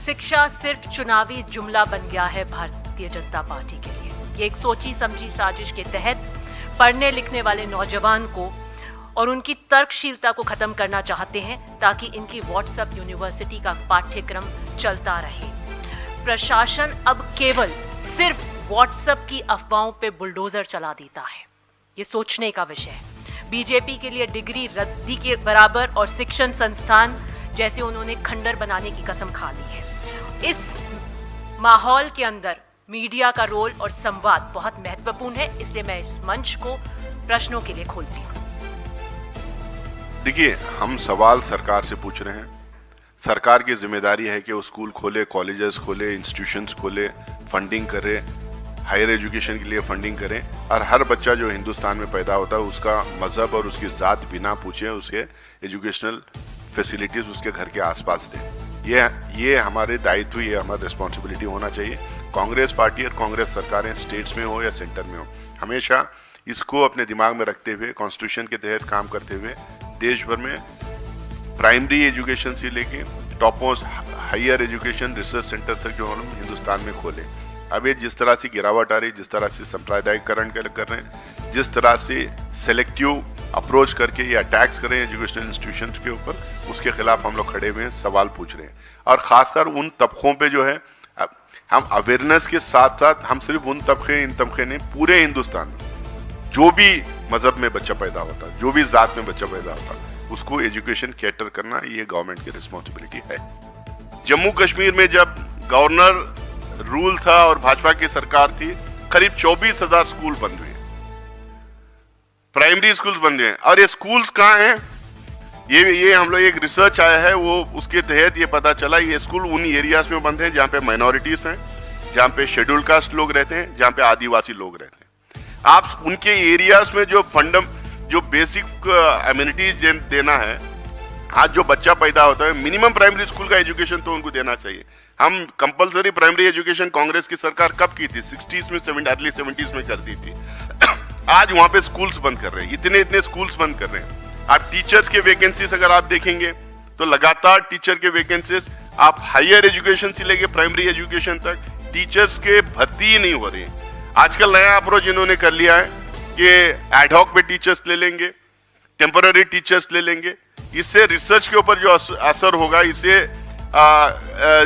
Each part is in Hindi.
शिक्षा सिर्फ चुनावी जुमला बन गया है भारतीय जनता पार्टी के लिए। ये एक सोची समझी साजिश के तहत पढ़ने लिखने वाले नौजवान को और उनकी तर्कशीलता को खत्म करना चाहते हैं ताकि इनकी व्हाट्सएप यूनिवर्सिटी का पाठ्यक्रम चलता रहे। प्रशासन अब केवल सिर्फ व्हाट्सएप की अफवाहों पे बुलडोजर चला देता है। ये सोचने का विषय है। बीजेपी के लिए डिग्री रद्दी के बराबर और शिक्षण संस्थान जैसे उन्होंने खंडर बनाने की कसम खा ली है। इस माहौल के अंदर मीडिया का रोल और संवाद बहुत महत्वपूर्ण है, इसलिए मैं इस मंच को प्रश्नों के लिए खोलती हूँ। देखिए, हम सवाल सरकार से पूछ रहे हैं। सरकार की जिम्मेदारी है कि वो स्कूल खोले, कॉलेजेस खोले, इंस्टीट्यूशंस खोले, फंडिंग करे, हायर एजुकेशन के लिए फंडिंग करें और हर बच्चा जो हिंदुस्तान में पैदा होता है उसका मजहब और उसकी जात बिना पूछे उसके एजुकेशनल फैसिलिटीज उसके घर के आसपास दें। ये हमारे दायित्व, ये हमारी रिस्पॉन्सिबिलिटी होना चाहिए। कांग्रेस पार्टी और कांग्रेस सरकारें स्टेट्स में हो या सेंटर में हो, हमेशा इसको अपने दिमाग में रखते हुए कॉन्स्टिट्यूशन के तहत काम करते हुए देश भर में प्राइमरी एजुकेशन से लेके top most higher education research centre तक जो हम हिंदुस्तान में खोले। अब ये जिस तरह से गिरावट आ रही, जिस तरह से सांप्रदायिकरण कर रहे हैं, जिस तरह से सेलेक्टिव अप्रोच करके ये अटैक्स कर रहे हैं एजुकेशनल इंस्टीट्यूशंस के ऊपर, उसके खिलाफ हम लोग खड़े हुए हैं, सवाल पूछ रहे हैं। और खासकर उन तबकों पे जो है, हम अवेयरनेस के साथ साथ हम सिर्फ उन तबके, इन तबके नहीं, पूरे हिंदुस्तान में जो भी मजहब में बच्चा पैदा होता, जो भी जात में बच्चा पैदा होता, उसको एजुकेशन कैटर करना ये गवर्नमेंट की रिस्पॉन्सिबिलिटी है। जम्मू कश्मीर में जब गवर्नर रूल था और भाजपा की सरकार थी, करीब 24,000 स्कूल बंद हुए, प्राइमरी स्कूल्स बंद हुए। और ये स्कूल्स कहाँ हैं? ये हम लोग एक रिसर्च आया है, वो उसके तहत ये पता चला ये स्कूल उन एरियाज में बंद हैं जहाँ पे माइनॉरिटीज हैं, जहाँ पे शेड्यूल कास्ट लोग रहते हैं, जहाँ पे आदिवासी लोग रहते हैं। आप उनके एरियाज में जो बेसिक एमिनिटीज देना है, आज जो बच्चा पैदा होता है, मिनिमम प्राइमरी स्कूल का एजुकेशन तो उनको देना चाहिए। हम कंपलसरी प्राइमरी एजुकेशन कांग्रेस की सरकार कब की थी? 60s में, अर्ली 70s में कर दी थी। आज वहां पे स्कूल्स बंद कर रहे हैं, इतने स्कूल्स बंद कर रहे हैं। आप टीचर्स के वैकेंसीज अगर आप देखेंगे तो लगातार टीचर के वैकेंसीज, आप हायर एजुकेशन से लेके प्राइमरी एजुकेशन तक टीचर्स के भर्ती ही नहीं हो रही है। आजकल नया अप्रोच इन्होंने कर लिया है कि एडहॉक पे टीचर्स ले लेंगे, टेम्पररी टीचर्स ले लेंगे। इससे रिसर्च के ऊपर जो असर होगा, इससे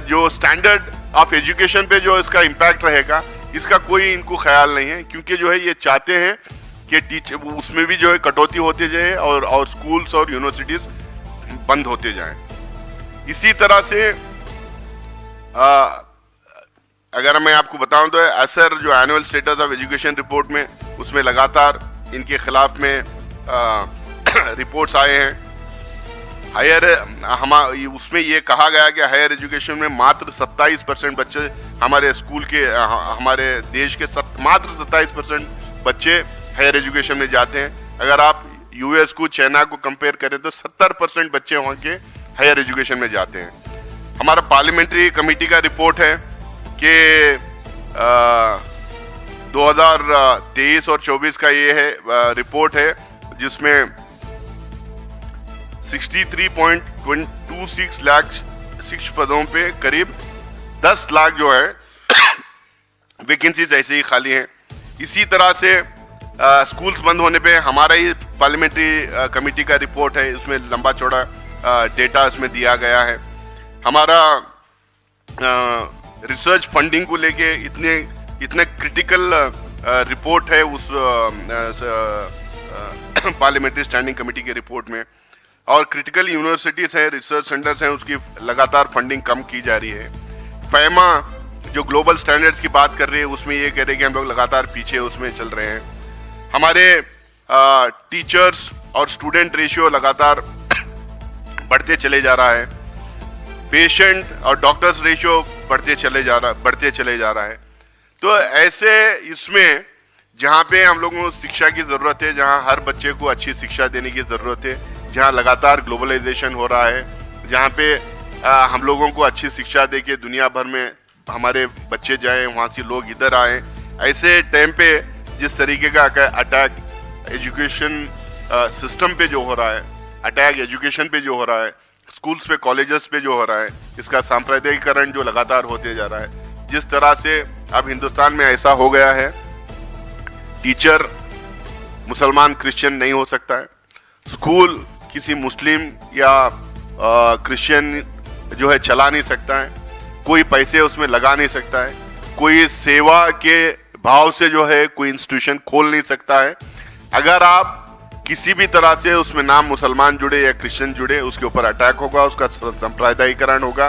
जो स्टैंडर्ड ऑफ एजुकेशन पे जो इसका इम्पैक्ट रहेगा, इसका कोई इनको ख्याल नहीं है। क्योंकि जो है ये चाहते हैं कि टीचर उसमें भी जो है कटौती होते जाए और स्कूल्स और यूनिवर्सिटीज बंद होते जाएं। इसी तरह से अगर मैं आपको बताऊं तो असर जो annual status of education report में, उसमें लगातार इनके खिलाफ में रिपोर्ट्स आए हैं। उसमें ये कहा गया कि हायर एजुकेशन में मात्र 27% बच्चे हमारे स्कूल के, हमारे देश के मात्र 27% बच्चे हायर एजुकेशन में जाते हैं। अगर आप यूएस को, चाइना को कंपेयर करें तो 70% बच्चे वहाँ के हायर एजुकेशन में जाते हैं। हमारा पार्लियामेंट्री कमेटी का रिपोर्ट है कि 2023 और 24 का ये है रिपोर्ट है, जिसमें 63.26 लाख शिक्षक पदों पे करीब 10 लाख जो है वैकेंसीज ऐसे ही खाली हैं। इसी तरह से स्कूल्स बंद होने पे हमारा ही पार्लियामेंट्री कमेटी का रिपोर्ट है, उसमें लंबा चौड़ा डेटा इसमें दिया गया है। हमारा रिसर्च फंडिंग को लेके इतने क्रिटिकल रिपोर्ट है उस पार्लियामेंट्री स्टैंडिंग कमेटी के रिपोर्ट में। और क्रिटिकल यूनिवर्सिटीज हैं, रिसर्च सेंटर्स हैं, उसकी लगातार फंडिंग कम की जा रही है। फैमा जो ग्लोबल स्टैंडर्ड्स की बात कर रही है, उसमें ये कह रहे हैं कि हम लोग लगातार पीछे उसमें चल रहे हैं। हमारे टीचर्स और स्टूडेंट रेशियो लगातार बढ़ते चले जा रहा है। पेशेंट और डॉक्टर्स रेशियो बढ़ते चले जा रहा है। तो ऐसे इसमें जहाँ पे हम लोगों को शिक्षा की जरूरत है, जहाँ हर बच्चे को अच्छी शिक्षा देने की जरूरत है, जहाँ लगातार ग्लोबलाइजेशन हो रहा है, जहाँ पे हम लोगों को अच्छी शिक्षा दे के दुनिया भर में हमारे बच्चे जाएं, वहाँ से लोग इधर आएं, ऐसे टाइम पे जिस तरीके का अटैक एजुकेशन सिस्टम पे जो हो रहा है, अटैक एजुकेशन पे जो हो रहा है, स्कूल्स पे, कॉलेजेस पे जो हो रहा है, इसका सांप्रदायिकरण जो लगातार होते जा रहा है, जिस तरह से अब हिंदुस्तान में ऐसा हो गया है, टीचर मुसलमान क्रिश्चियन नहीं हो सकता है, स्कूल किसी मुस्लिम या क्रिश्चियन जो है चला नहीं सकता है, कोई पैसे उसमें लगा नहीं सकता है, कोई सेवा के भाव से जो है कोई इंस्टीट्यूशन खोल नहीं सकता है। अगर आप किसी भी तरह से उसमें नाम मुसलमान जुड़े या क्रिश्चियन जुड़े, उसके ऊपर अटैक होगा, उसका सांप्रदायिकरण होगा,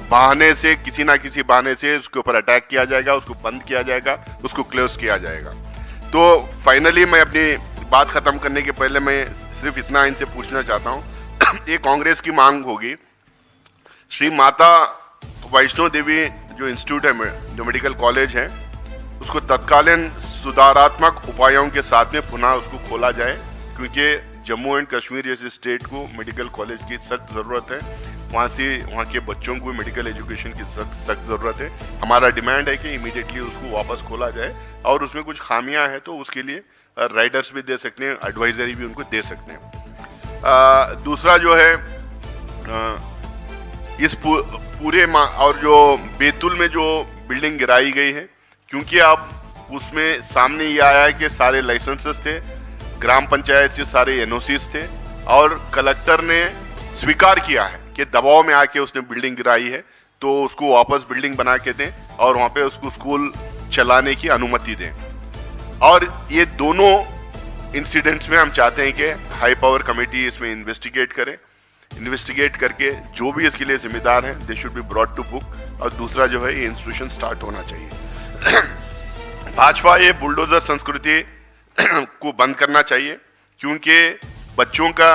बहाने से, किसी ना किसी बहाने से उसके ऊपर अटैक किया जाएगा, उसको बंद किया जाएगा, उसको क्लोज किया जाएगा। तो फाइनली मैं अपनी बात खत्म करने के पहले मैं सिर्फ इतना इनसे पूछना चाहता हूँ, ये कांग्रेस की मांग होगी, श्री माता वैष्णो देवी जो इंस्टीट्यूट है, जो मेडिकल कॉलेज है, उसको तत्कालीन सुधारात्मक उपायों के साथ में पुनः उसको खोला जाए, क्योंकि जम्मू एंड कश्मीर जैसे स्टेट को मेडिकल कॉलेज की सख्त ज़रूरत है, वहाँ के बच्चों को मेडिकल एजुकेशन की सख्त ज़रूरत है। हमारा डिमांड है कि इमीडिएटली उसको वापस खोला जाए, और उसमें कुछ खामियां हैं तो उसके लिए राइडर्स भी दे सकते हैं, एडवाइजरी भी उनको दे सकते हैं। दूसरा जो है, इस पूरे और जो बैतूल में जो बिल्डिंग गिराई गई है, क्योंकि अब उसमें सामने ये आया है कि सारे लाइसेंसेस थे, ग्राम पंचायत से सारे एनओसीज थे, और कलेक्टर ने स्वीकार किया है कि दबाव में आके उसने बिल्डिंग गिराई है, तो उसको वापस बिल्डिंग बना के दें और वहाँ पे उसको स्कूल चलाने की अनुमति दें। और ये दोनों इंसिडेंट्स में हम चाहते हैं कि हाई पावर कमेटी इसमें इन्वेस्टिगेट करे, इन्वेस्टिगेट करके जो भी इसके लिए जिम्मेदार हैं they should be brought to book, और दूसरा जो है ये इंस्टीट्यूशन स्टार्ट होना चाहिए। भाजपा ये बुलडोजर संस्कृति को बंद करना चाहिए, क्योंकि बच्चों का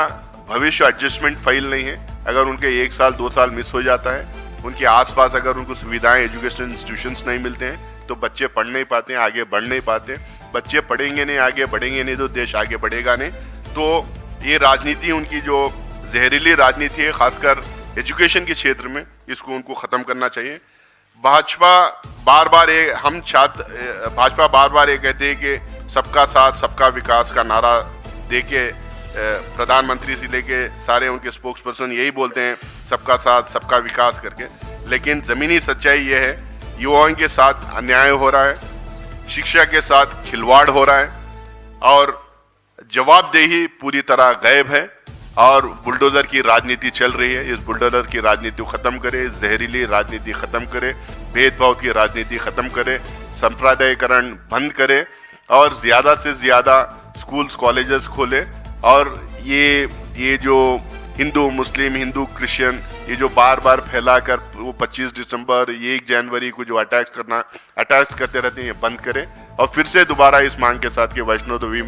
भविष्य एडजस्टमेंट फाइल नहीं है। अगर उनके 1 साल 2 साल मिस हो जाता है, उनके आसपास अगर उनको सुविधाएं, एजुकेशनल इंस्टीट्यूशंस नहीं मिलते हैं, तो बच्चे पढ़ नहीं पाते हैं, आगे बढ़ नहीं पाते। बच्चे पढ़ेंगे नहीं, आगे बढ़ेंगे नहीं, तो देश आगे बढ़ेगा नहीं। तो ये राजनीति, उनकी जो जहरीली राजनीति है, खासकर एजुकेशन के क्षेत्र में, इसको उनको खत्म करना चाहिए। भाजपा बार बार ये कहते हैं कि सबका साथ सबका विकास का नारा देके प्रधानमंत्री से लेके सारे उनके स्पोक्स पर्सन यही बोलते हैं, सबका साथ सबका विकास करके। लेकिन जमीनी सच्चाई ये है, युवाओं के साथ अन्याय हो रहा है, शिक्षा के साथ खिलवाड़ हो रहा है, और जवाबदेही पूरी तरह गायब है, और बुलडोजर की राजनीति चल रही है। इस बुलडोजर की राजनीति को खत्म करे, जहरीली राजनीति खत्म करे, भेदभाव की राजनीति खत्म करे, सांप्रदायिकरण बंद करे, और ज्यादा से ज्यादा स्कूल्स, कॉलेजेस खोले। और ये जो हिंदू मुस्लिम, हिंदू क्रिश्चियन, ये जो बार बार फैलाकर वो 25 दिसंबर, 1 जनवरी को जो अटैक्स करते रहते हैं, ये बंद करें। और फिर से दोबारा इस मांग के साथ कि वैष्णो देवी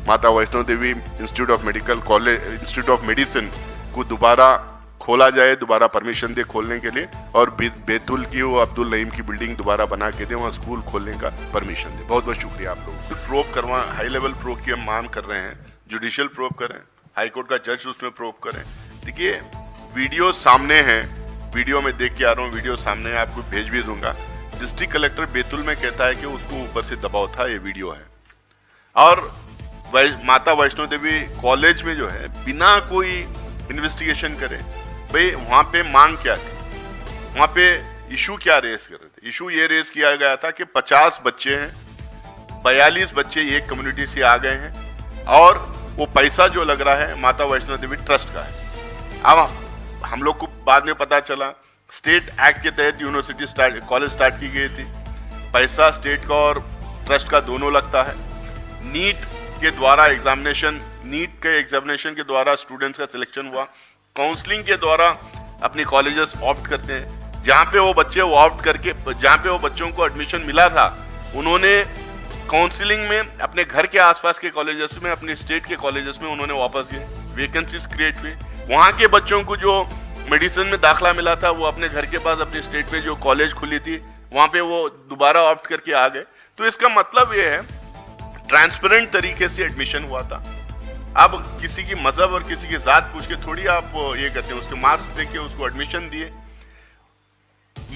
माता Vaishno Devi institute of medicine को दोबारा खोला जाए, दोबारा परमिशन दे खोलने के लिए, और बैतूल की वो अब्दुल नईम की बिल्डिंग दोबारा बना के दे, वहाँ स्कूल खोलने का परमिशन दे। बहुत बहुत शुक्रिया आप लोग। प्रोब करवा, हाई लेवल प्रोब की हम मांग कर रहे हैं, जुडिशियल प्रोब करें, हाई कोर्ट का जज उसमें प्रोब करें। देखिए वीडियो सामने है, वीडियो में देख के आ रहा हूँ, वीडियो सामने है, आपको भेज भी दूंगा। डिस्ट्रिक्ट कलेक्टर बैतूल में कहता है कि उसको ऊपर से दबाव था, ये वीडियो है। और माता वैष्णो देवी कॉलेज में जो है बिना कोई इन्वेस्टिगेशन करे, भाई वहां पे मांग क्या थी, वहां पे इशू क्या रेस कर रहे थे? इशू ये रेस किया गया था कि 50 बच्चे हैं, 42 बच्चे एक कम्युनिटी से आ गए हैं, और वो पैसा जो लग रहा है माता वैष्णो देवी ट्रस्ट का है। अब हम लोग को बाद में पता चला, स्टेट एक्ट के तहत यूनिवर्सिटी कॉलेज स्टार्ट की गई थी, पैसा स्टेट का और ट्रस्ट का दोनों लगता है। नीट के द्वारा एग्जामिनेशन के द्वारा स्टूडेंट्स का सिलेक्शन हुआ, काउंसलिंग के द्वारा अपने कॉलेजेस ऑप्ट करते हैं। जहाँ पे वो बच्चों को एडमिशन मिला था, उन्होंने काउंसलिंग में अपने घर के आसपास के कॉलेजेस में, अपने स्टेट के कॉलेजेस में उन्होंने वापस गए, वैकेंसीज क्रिएट हुई। वहाँ के बच्चों को जो मेडिसिन में दाखला मिला था, वो अपने घर के पास अपने स्टेट में जो कॉलेज खुली थी, वहाँ पे वो दोबारा ऑप्ट करके आ गए। तो इसका मतलब ये है, ट्रांसपेरेंट तरीके से एडमिशन हुआ था। अब किसी की मजहब और किसी की जात पूछ के थोड़ी आप ये करते हैं, उसके मार्क्स देके उसको एडमिशन दिए।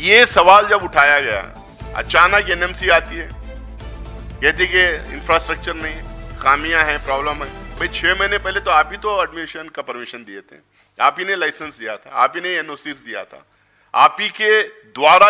ये सवाल जब उठाया गया, अचानक एनएमसी आती है, कहती कि इंफ्रास्ट्रक्चर नहीं है, खामियां हैं, प्रॉब्लम है। भाई 6 महीने पहले तो आप ही तो एडमिशन का परमिशन दिए थे, आप ही ने लाइसेंस दिया था, आप ही ने एनओसी दिया था, आप ही के द्वारा